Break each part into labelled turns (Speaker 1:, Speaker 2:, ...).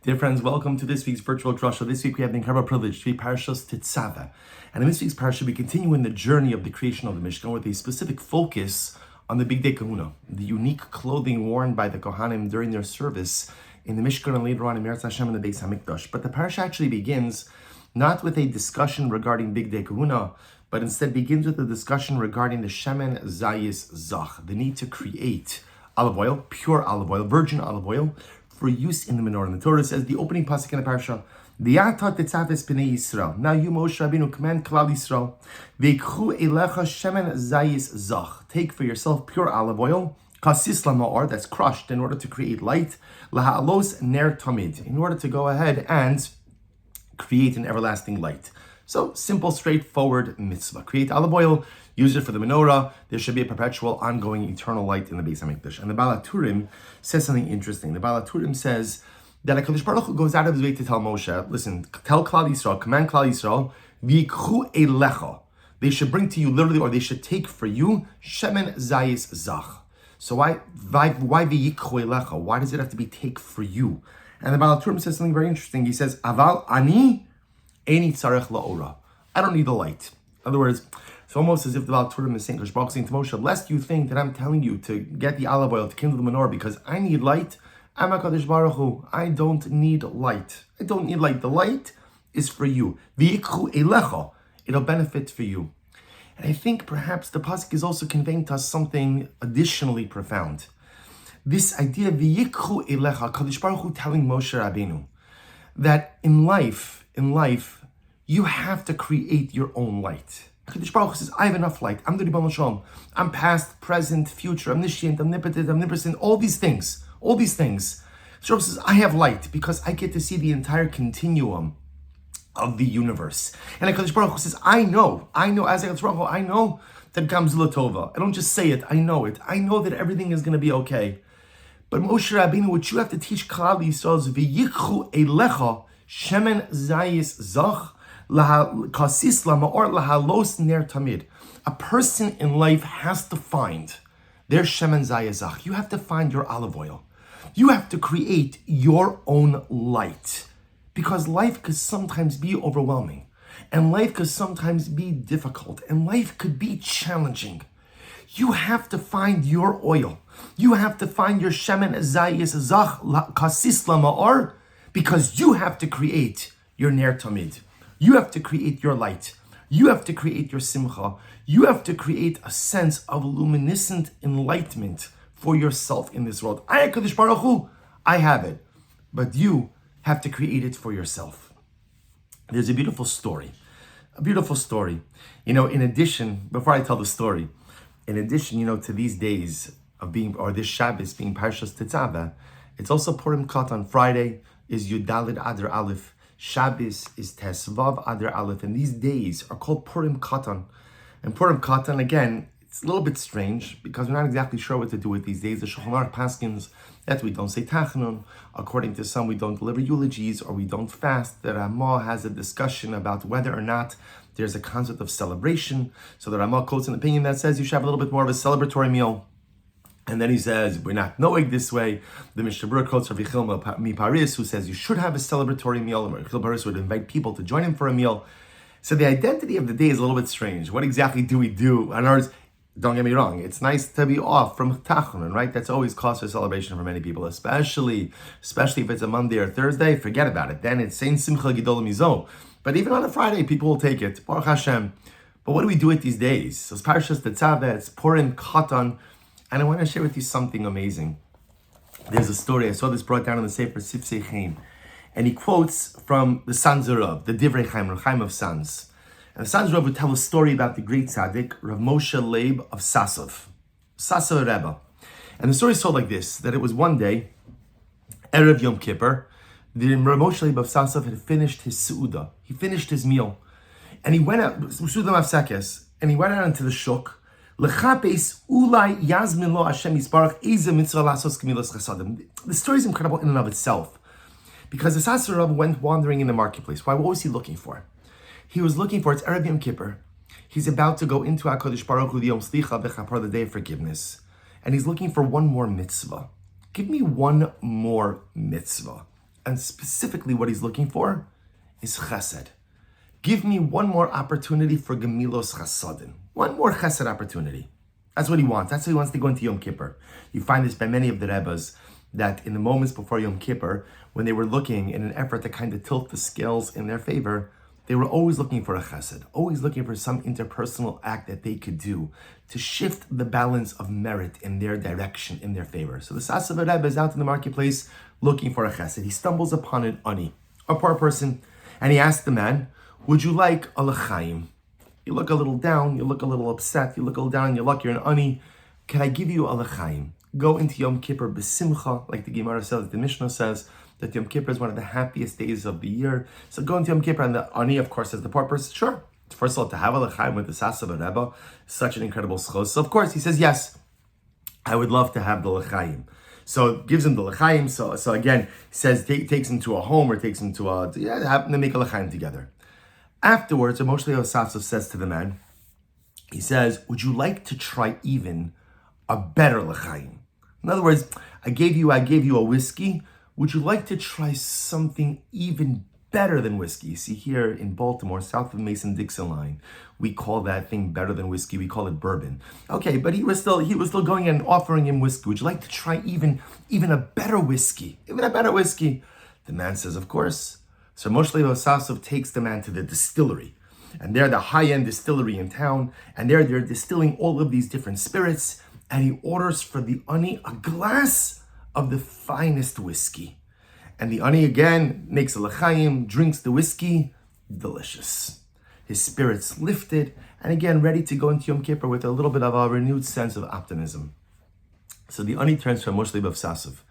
Speaker 1: Dear friends, welcome to this week's virtual Drasha. This week we have the incredible privilege to be Parashas Titzaveh. And in this week's Parasha, we continue in the journey of the creation of the Mishkan with a specific focus on the Big Day Kahuna, the unique clothing worn by the Kohanim during their service in the Mishkan and later on in Meretz Hashem and the Beis HaMikdash. But the Parasha actually begins not with a discussion regarding Big Day Kahuna, but instead begins with a discussion regarding the Shemen Zayis Zach, the need to create olive oil, pure olive oil, virgin olive oil, for use in the menorah. And the Torah says, the opening pasuk in the parasha, V'yata Titzaveh b'nei Yisrael. Now you, Moshe Rabbeinu, command Klal Yisrael, V'yikchu elecha shemen zayis zach. Take for yourself pure olive oil, kasis lama'or, that's crushed in order to create light, laha'alos ner tamid, in order to go ahead and create an everlasting light. So, simple, straightforward mitzvah. Create olive oil, use it for the menorah. There should be a perpetual, ongoing, eternal light in the Beis HaMikdash. And the Baal HaTurim says something interesting. The Baal HaTurim says that HaKadosh Baruch Hu goes out of his way to tell Moshe, listen, tell Klal Yisrael, command Klal Yisrael, v'yikchu elecha. They should bring to you literally, or they should take for you, shemen zayis zach. So why v'yikchu elecha? Why does it have to be take for you? And the Baal HaTurim says something very interesting. He says, aval ani Eini tzarech la'ora. I don't need the light. In other words, it's almost as if the Baal Turim is saying, Kadosh Baruch Hu saying to Moshe, lest you think that I'm telling you to get the olive oil to kindle the menorah because I need light. I'm a Kadosh Baruch Hu. I don't need light. I don't need light. The light is for you. V'yikchu elecha. It'll benefit for you. And I think perhaps the pasuk is also conveying to us something additionally profound. This idea, v'yikchu elecha, Kadosh Baruch Hu telling Moshe Rabbeinu that in life, you have to create your own light. Kadosh Baruch Hu says, I have enough light. I'm the Ribbon Shalom. I'm past, present, future, omniscient, omnipotent, omnipresent, all these things. Kadosh Baruch Hu says, I have light because I get to see the entire continuum of the universe. And Kadosh Baruch Hu says, I know, as Kadosh Baruch Hu, I know that Gamzula Tova. I don't just say it, I know it. I know that everything is going to be okay. But Moshe Rabbeinu, what you have to teach Klal Yisrael is v'yikchu elecha shemen zayis zach kasis lama'or lahalos ner tamid. A person in life has to find their shemen zayis zach. You have to find your olive oil. You have to create your own light. Because life could sometimes be overwhelming. And life could sometimes be difficult. And life could be challenging. You have to find your oil. You have to find your shemen zayis zach kasis lama'or, because you have to create your ner tamid. You have to create your light. You have to create your simcha. You have to create a sense of luminescent enlightenment for yourself in this world. I, Kadosh Baruch Hu, I have it. But you have to create it for yourself. There's a beautiful story. In addition, before I tell the story, to these days of being, or this Shabbos being Parashas Titzaveh, it's also Purim Katan. Friday is Yudalid Adar Aleph. Shabbos is Tesvav Adar Aleph. And these days are called Purim Katan. And Purim Katan, again, it's a little bit strange because we're not exactly sure what to do with these days. The Shulchan Aruch paskins that we don't say Tachanun. According to some, we don't deliver eulogies or we don't fast. The Ramah has a discussion about whether or not there's a concept of celebration. So the Ramah quotes an opinion that says you should have a little bit more of a celebratory meal. And then he says, we're not knowing this way. The Mishnah Berurah quotes Rav Yechiel mi Paris, who says you should have a celebratory meal. And Rav Yechiel Paris would invite people to join him for a meal. So the identity of the day is a little bit strange. What exactly do we do? In other words, don't get me wrong, it's nice to be off from Tachanun, right? That's always cause for celebration for many people, especially if it's a Monday or Thursday, forget about it. Then it's Saint Simcha Gedol Mizo. But even on a Friday, people will take it. Baruch Hashem. But what do we do with these days? So it's Parashas Titzaveh, it's Purim Katan. And I want to share with you something amazing. There's a story, I saw this brought down in the Sefer Sifsei Chaim. And he quotes from the Sons of Rav, the Divrei Chaim, Rav Chaim of Sons. And the Sons of Rav would tell a story about the great tzaddik, Rav Moshe Leib of Sasov Rebbe. And the story is told like this, that it was one day, Erev Yom Kippur, the Rav Moshe Leib of Sasov had finished his Seudah. He finished his meal. And he went out, Seudah Mafsekes, and he went out into the shuk, the story is incredible in and of itself because the Sasser Rebbe went wandering in the marketplace. Why? What was he looking for? He was looking for, it's Erev Yom Kippur. He's about to go into HaKadosh Baruch Hu, the Yom Slicha V'Chapar, the day of forgiveness. And he's looking for one more mitzvah. Give me one more mitzvah. And specifically what he's looking for is chesed. Give me one more opportunity for gemilos chasadim. One more chesed opportunity. That's what he wants. That's how he wants to go into Yom Kippur. You find this by many of the Rebbes, that in the moments before Yom Kippur, when they were looking in an effort to kind of tilt the scales in their favor, they were always looking for a chesed, always looking for some interpersonal act that they could do to shift the balance of merit in their direction, in their favor. So the Titzaveh Rebbe is out in the marketplace looking for a chesed. He stumbles upon an ani, a poor person, and he asks the man, would you like a l'chaim? You look a little down, you look a little upset, you look a little down, you look, you're an ani. Can I give you a l'chaim? Go into Yom Kippur b'simcha, like the Gemara says, like the Mishnah says, that Yom Kippur is one of the happiest days of the year. So go into Yom Kippur, and the ani, of course, as the poor person, sure. First of all, to have a l'chaim with the Titzaveh Rebbe is such an incredible schos. So of course, he says, yes, I would love to have the l'chaim. So gives him the l'chaim. So again, he says, takes him to a home, or takes him to happen to make a l'chaim together. Afterwards, Moshe Yosef says to the man, he says, would you like to try even a better l'chaim? In other words, I gave you a whiskey. Would you like to try something even better than whiskey? You see, here in Baltimore, south of the Mason-Dixon line, we call that thing better than whiskey. We call it bourbon. Okay, but he was still going and offering him whiskey. Would you like to try even a better whiskey? Even a better whiskey? The man says, of course. So Moshe Yosef takes the man to the distillery. And they're the high-end distillery in town. And they're distilling all of these different spirits. And he orders for the ani a glass of the finest whiskey. And the ani again makes a l'chaim, drinks the whiskey, delicious. His spirits lifted, and again ready to go into Yom Kippur with a little bit of a renewed sense of optimism. So the ani turns to Moshe Yosef,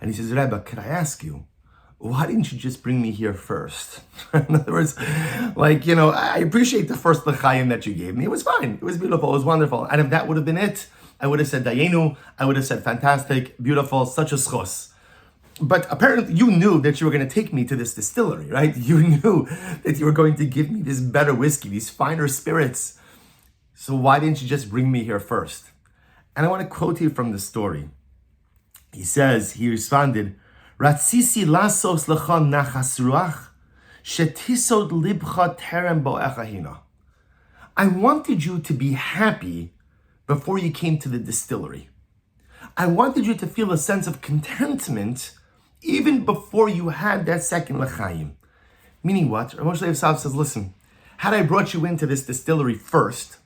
Speaker 1: and he says, Rebbe, could I ask you, why didn't you just bring me here first? In other words, I appreciate the first l'chaim that you gave me. It was fine. It was beautiful. It was wonderful. And if that would have been it, I would have said Dayenu, I would have said fantastic, beautiful, such a schos. But apparently you knew that you were going to take me to this distillery, right? You knew that you were going to give me this better whiskey, these finer spirits. So why didn't you just bring me here first? And I want to quote you from the story. He responded, Ratzisi lasos lecha nachas ruach, shetisod libcha terem bo'echa hina. I wanted you to be happy before you came to the distillery. I wanted you to feel a sense of contentment even before you had that second l'chaim. Meaning what? Moshe Yosef says, listen, had I brought you into this distillery first,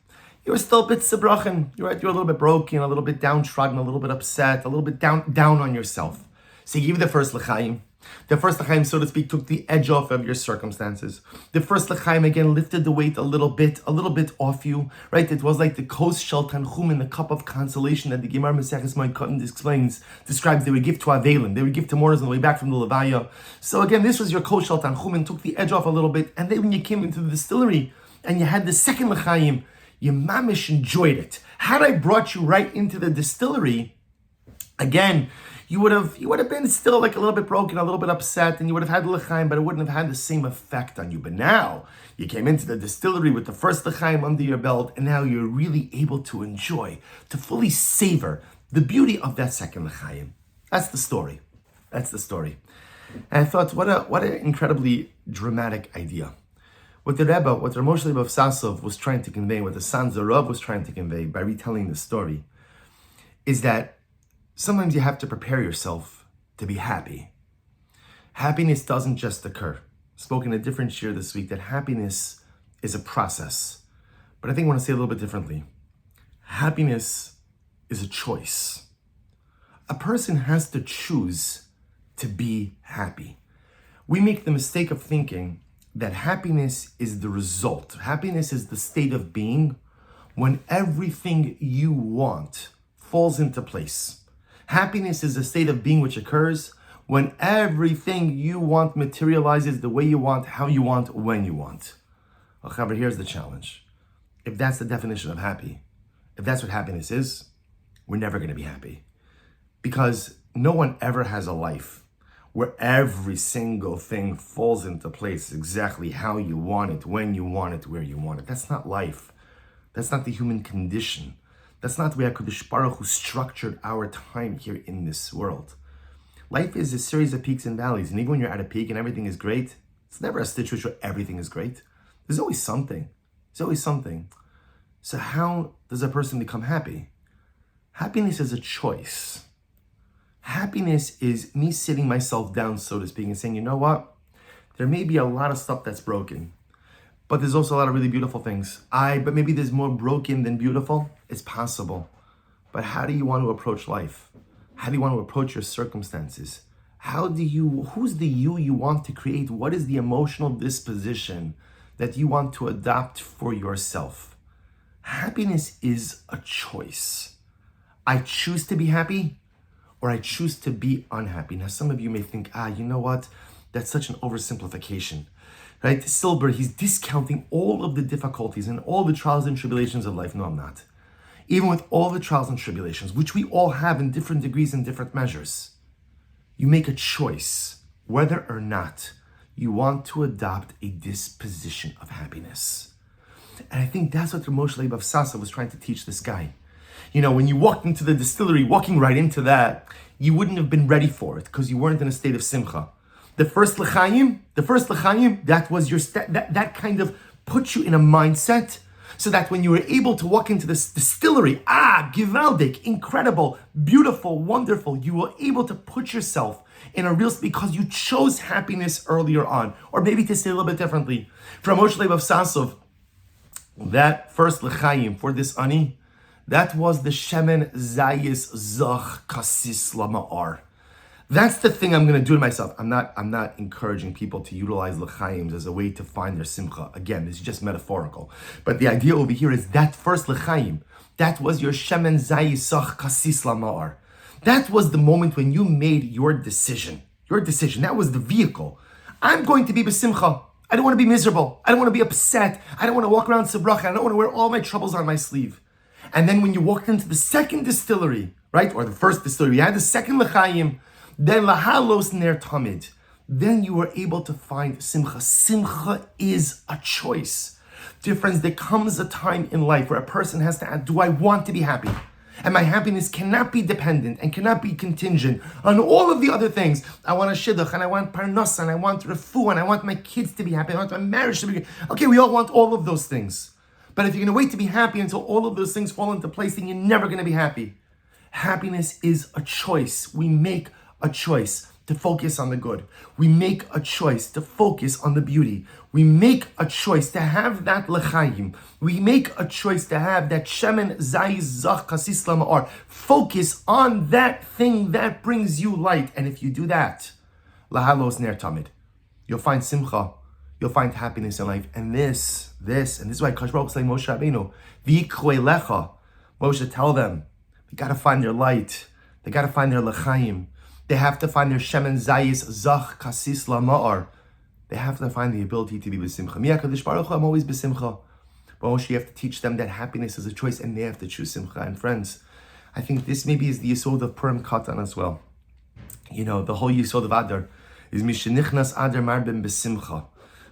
Speaker 1: you were still a bit sebrachen. You're a little bit broken, a little bit downtrodden, a little bit upset, a little bit down on yourself. So he gave you the first l'chaim. The first l'chaim, so to speak, took the edge off of your circumstances. The first l'chaim, again, lifted the weight a little bit off you, right? It was like the kos shel tanchum, in the cup of consolation that the Gemara Maseches Katan describes they would give to Avelim. They would give to mourners on the way back from the Levaya. So again, this was your kos shel tanchum, and took the edge off a little bit. And then when you came into the distillery and you had the second l'chaim, you mamish enjoyed it. Had I brought you right into the distillery, again, you would have been still like a little bit broken, a little bit upset, and you would have had the l'chaim, but it wouldn't have had the same effect on you. But now, you came into the distillery with the first l'chaim under your belt, and now you're really able to enjoy, to fully savor the beauty of that second l'chaim. That's the story. And I thought, what an incredibly dramatic idea. What the Rebbe, what Moshe Yosef was trying to convey, what the San Zerav was trying to convey by retelling the story, is that sometimes you have to prepare yourself to be happy. Happiness doesn't just occur. I spoke in a different shir this week that happiness is a process. But I think I want to say it a little bit differently. Happiness is a choice. A person has to choose to be happy. We make the mistake of thinking that happiness is the result. Happiness is the state of being when everything you want falls into place. Happiness is a state of being which occurs when everything you want materializes the way you want, how you want, when you want. Well, however, here's the challenge. If that's the definition of happy, if that's what happiness is, we're never going to be happy. Because no one ever has a life where every single thing falls into place exactly how you want it, when you want it, where you want it. That's not life. That's not the human condition. That's not the way HaKadosh Baruch Hu structured our time here in this world. Life is a series of peaks and valleys. And even when you're at a peak and everything is great, it's never a situation where everything is great. There's always something. There's always something. So how does a person become happy? Happiness is a choice. Happiness is me sitting myself down, so to speak, and saying, you know what? There may be a lot of stuff that's broken, but there's also a lot of really beautiful things. But maybe there's more broken than beautiful. It's possible. But how do you want to approach life? How do you want to approach your circumstances? Who's the you want to create? What is the emotional disposition that you want to adopt for yourself? Happiness is a choice. I choose to be happy, or I choose to be unhappy. Now, some of you may think, you know what? That's such an oversimplification, right? Silber, he's discounting all of the difficulties and all the trials and tribulations of life. No, I'm not. Even with all the trials and tribulations, which we all have in different degrees and different measures, you make a choice whether or not you want to adopt a disposition of happiness. And I think that's what Moshe Leib of Sasa was trying to teach this guy. You know, when you walked into the distillery, walking right into that, you wouldn't have been ready for it because you weren't in a state of simcha. The first l'chaim, that was your that kind of put you in a mindset so that when you were able to walk into this distillery, gewaldig, incredible, beautiful, wonderful, you were able to put yourself in a real, because you chose happiness earlier on. Or maybe to say a little bit differently, from Moshe Leib of Sasov, that first l'chaim for this ani, that was the Shemen Zayis Zach Kasis Lama'ar. That's the thing I'm going to do to myself. I'm not encouraging people to utilize l'chaims as a way to find their simcha. Again, this is just metaphorical. But the idea over here is that first l'chaim, that was your Shemen Zayis Zach Kasis Lama'ar. That was the moment when you made your decision. Your decision. That was the vehicle. I'm going to be b'simcha. I don't want to be miserable. I don't want to be upset. I don't want to walk around sabracha. I don't want to wear all my troubles on my sleeve. And then when you walked into the second distillery, right, or the first distillery, you had the second l'chaim, then lahalos ner tamid. Then you were able to find simcha. Simcha is a choice. Dear friends, there comes a time in life where a person has to ask, do I want to be happy? And my happiness cannot be dependent and cannot be contingent on all of the other things. I want a shidduch, and I want parnasa, and I want refu, and I want my kids to be happy, I want my marriage to be good. Okay, we all want all of those things. But if you're going to wait to be happy until all of those things fall into place, then you're never going to be happy. Happiness is a choice. We make a choice to focus on the good. We make a choice to focus on the beauty. We make a choice to have that l'chaim. We make a choice to have that shemen zayis zach kasis lama'ar. Focus on that thing that brings you light. And if you do that, lahalos ner tamid, you'll find simcha. You'll find happiness in life. And this is why Kadosh Baruch Hu is saying, Moshe Rabbeinu, v'yikrei lecha. Moshe, tell them, they got to find their light. They got to find their l'chaim. They have to find their shemen zayis zach kasis lama'ar. They have to find the ability to be b'simcha. Mi HaKadosh Baruch Hu, I'm always b'simcha. But Moshe, you have to teach them that happiness is a choice, and they have to choose simcha. And friends, I think this maybe is the yesod of Purim Katan as well. You know, the whole yesod of Adar is mishenichnas Adar marbim b'simcha.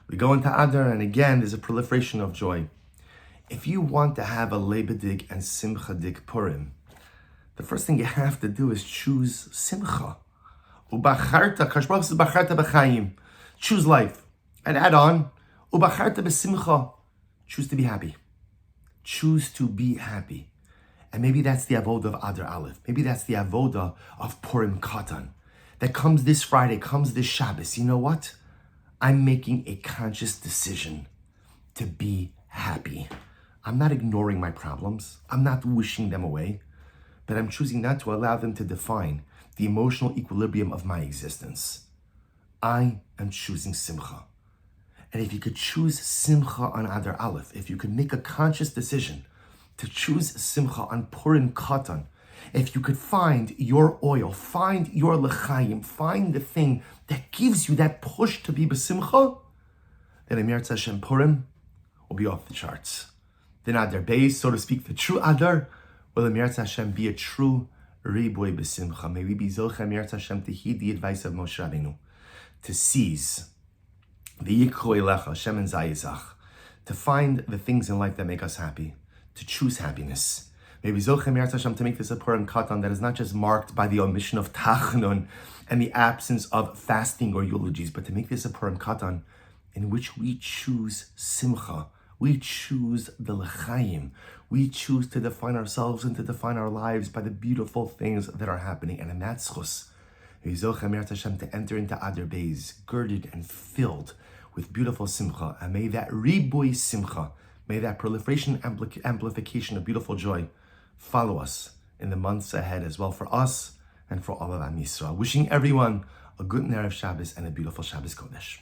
Speaker 1: We go into Adar, and again, there's a proliferation of joy. If you want to have a lebedig and simchadik Purim, the first thing you have to do is choose simcha. Ubacharta, Kadosh Baruch Hu says, bacharta b'chaim. Choose life. And add on, ubacharta b'simcha. Choose to be happy. Choose to be happy. And maybe that's the avoda of Adar Aleph. Maybe that's the avoda of Purim Katan. That comes this Friday, comes this Shabbos. You know what? I'm making a conscious decision to be happy. I'm not ignoring my problems. I'm not wishing them away. But I'm choosing not to allow them to define the emotional equilibrium of my existence. I am choosing simcha. And if you could choose simcha on Adar Aleph, if you could make a conscious decision to choose simcha on Purim Katan, if you could find your oil, find your l'chaim, find the thing that gives you that push to be b'simcha, then Emir Hashem Purim will be off the charts. Then Adar Beis, so to speak, the true Adar, will Emir Hashem be a true riboy b'simcha. May we be zoche Emir Hashem to heed the advice of Moshe Rabbeinu, to seize the yikro elecha, shemen zayizach, to find the things in life that make us happy, to choose happiness. May we zoche me'eretz Hashem to make this a Purim Katan that is not just marked by the omission of Tachnun and the absence of fasting or eulogies, but to make this a Purim Katan in which we choose simcha, we choose the l'chaim, we choose to define ourselves and to define our lives by the beautiful things that are happening. And in that schus, may we zoche me'eretz Hashem to enter into Adar Beis girded and filled with beautiful simcha, and may that riboy simcha, may that proliferation, amplification of beautiful joy follow us in the months ahead as well, for us and for all of Am Yisrael. Wishing everyone a good Erev Shabbos and a beautiful Shabbos Kodesh.